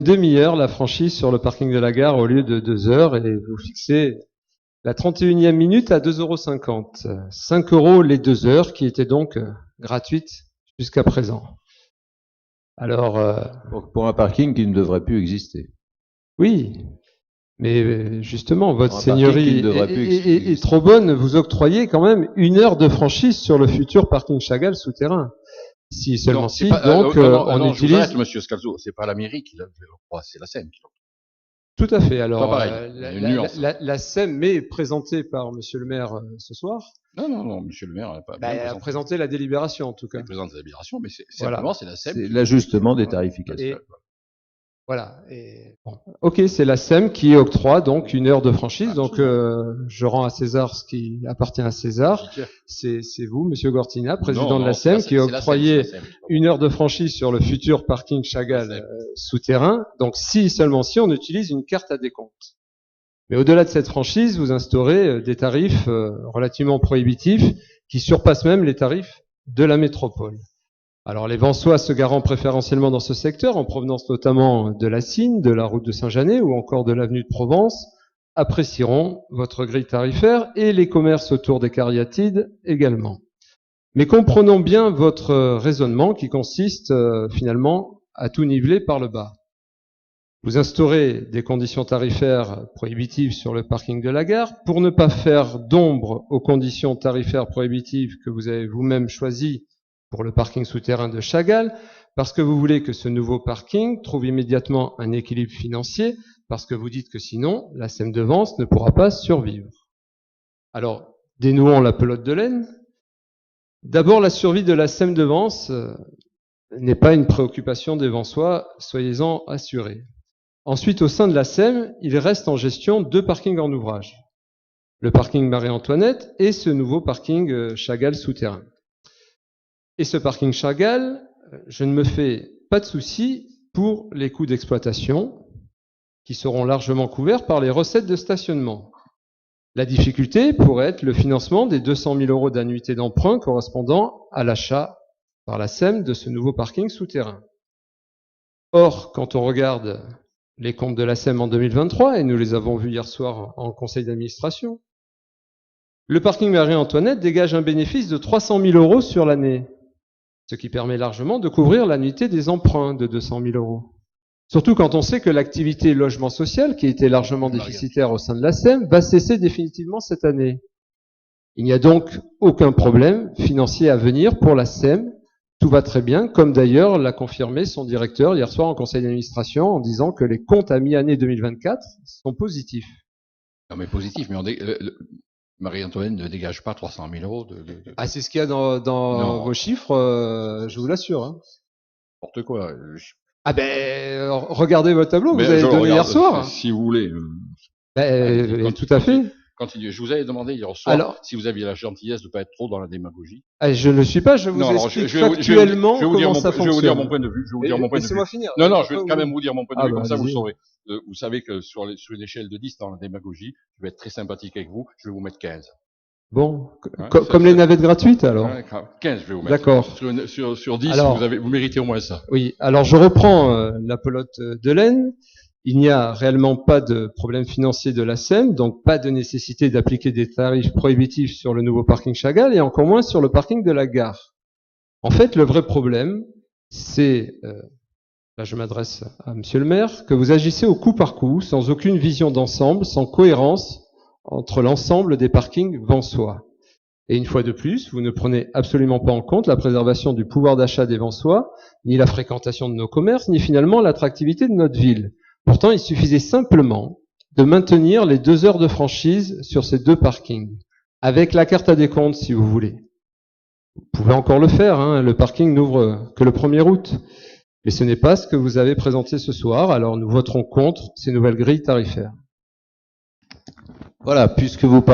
demi-heure la franchise sur le parking de la gare au lieu de 2 heures et vous fixez la 31e minute à 2,50 €. 5 € les 2 heures qui étaient donc gratuites jusqu'à présent. Alors, pour un parking qui ne devrait plus exister. oui, mais justement, votre seigneurie est trop bonne. Vous octroyez quand même 1 heure de franchise sur le futur parking Chagall souterrain. Si seulement on utilise. Je vous arrête, monsieur Scalzo, c'est pas la mairie qui l'octroie, c'est la SEM qui l'octroie. Tout à fait. Alors, la SEM est présentée par monsieur le maire ce soir. Non, monsieur le maire n'a pas a présenté la délibération, en tout cas. Il présente la délibération, mais simplement, c'est la SEM. C'est l'ajustement des tarifications. Voilà. Ok, c'est la SEM qui octroie donc 1 heure de franchise. Donc, je rends à César ce qui appartient à César. C'est vous, monsieur Gortina, président de la SEM, qui octroyez 1 heure de franchise sur le futur parking Chagall souterrain. Donc, seulement si on utilise une carte à décompte. Mais au-delà de cette franchise, vous instaurez des tarifs relativement prohibitifs qui surpassent même les tarifs de la métropole. Alors les Vensois se garant préférentiellement dans ce secteur, en provenance notamment de la Cine, de la route de Saint-Janet ou encore de l'avenue de Provence, apprécieront votre grille tarifaire et les commerces autour des cariatides également. Mais comprenons bien votre raisonnement qui consiste finalement à tout niveler par le bas. Vous instaurez des conditions tarifaires prohibitives sur le parking de la gare pour ne pas faire d'ombre aux conditions tarifaires prohibitives que vous avez vous-même choisies pour le parking souterrain de Chagall, parce que vous voulez que ce nouveau parking trouve immédiatement un équilibre financier, parce que vous dites que sinon, la SEM de Vence ne pourra pas survivre. Alors, dénouons la pelote de laine. D'abord, la survie de la SEM de Vence n'est pas une préoccupation des Vensois, soyez-en assurés. Ensuite, au sein de la SEM, il reste en gestion 2 parkings en ouvrage. Le parking Marie-Antoinette et ce nouveau parking Chagall souterrain. Et ce parking Chagall, je ne me fais pas de soucis pour les coûts d'exploitation qui seront largement couverts par les recettes de stationnement. La difficulté pourrait être le financement des 200 000 € d'annuité d'emprunt correspondant à l'achat par la SEM de ce nouveau parking souterrain. Or, quand on regarde les comptes de la SEM en 2023, et nous les avons vus hier soir en conseil d'administration, le parking Marie-Antoinette dégage un bénéfice de 300 000 € sur l'année, ce qui permet largement de couvrir l'annuité des emprunts de 200 000 €. Surtout quand on sait que l'activité logement social, qui était largement déficitaire au sein de la SEM, va cesser définitivement cette année. Il n'y a donc aucun problème financier à venir pour la SEM. Tout va très bien, comme d'ailleurs l'a confirmé son directeur hier soir en conseil d'administration en disant que les comptes à mi-année 2024 sont positifs. Non mais positifs, mais Marie-Antoinette ne dégage pas 300 000 € Ah, c'est ce qu'il y a dans vos chiffres, je vous l'assure. Hein. N'importe quoi. Ah ben, regardez votre tableau, vous avez donné hier soir. Si vous voulez. Tout à fait. Continuez. Je vous avais demandé hier soir si vous aviez la gentillesse de ne pas être trop dans la démagogie. Je ne le suis pas, je vous explique factuellement comment ça fonctionne. Je vais vous dire mon point de vue. Laissez-moi finir. Non, je vais quand même vous dire mon point de vue, comme ça vous saurez. Vous savez que sur une échelle de 10 dans la démagogie, je vais être très sympathique avec vous, je vais vous mettre 15. Bon, comme les navettes gratuites alors. 15 je vais vous mettre. D'accord. Sur 10, vous méritez au moins ça. Oui, alors je reprends la pelote de laine. Il n'y a réellement pas de problème financier de la SEM, donc pas de nécessité d'appliquer des tarifs prohibitifs sur le nouveau parking Chagall et encore moins sur le parking de la gare. En fait, le vrai problème, c'est, là je m'adresse à monsieur le maire, que vous agissez au coup par coup, sans aucune vision d'ensemble, sans cohérence entre l'ensemble des parkings vensois. Et une fois de plus, vous ne prenez absolument pas en compte la préservation du pouvoir d'achat des Vensois, ni la fréquentation de nos commerces, ni finalement l'attractivité de notre ville. Pourtant, il suffisait simplement de maintenir les 2 heures de franchise sur ces 2 parkings, avec la carte à décompte si vous voulez. Vous pouvez encore le faire, hein, le parking n'ouvre que le 1er août. Mais ce n'est pas ce que vous avez présenté ce soir, alors nous voterons contre ces nouvelles grilles tarifaires. Voilà, puisque vous parlez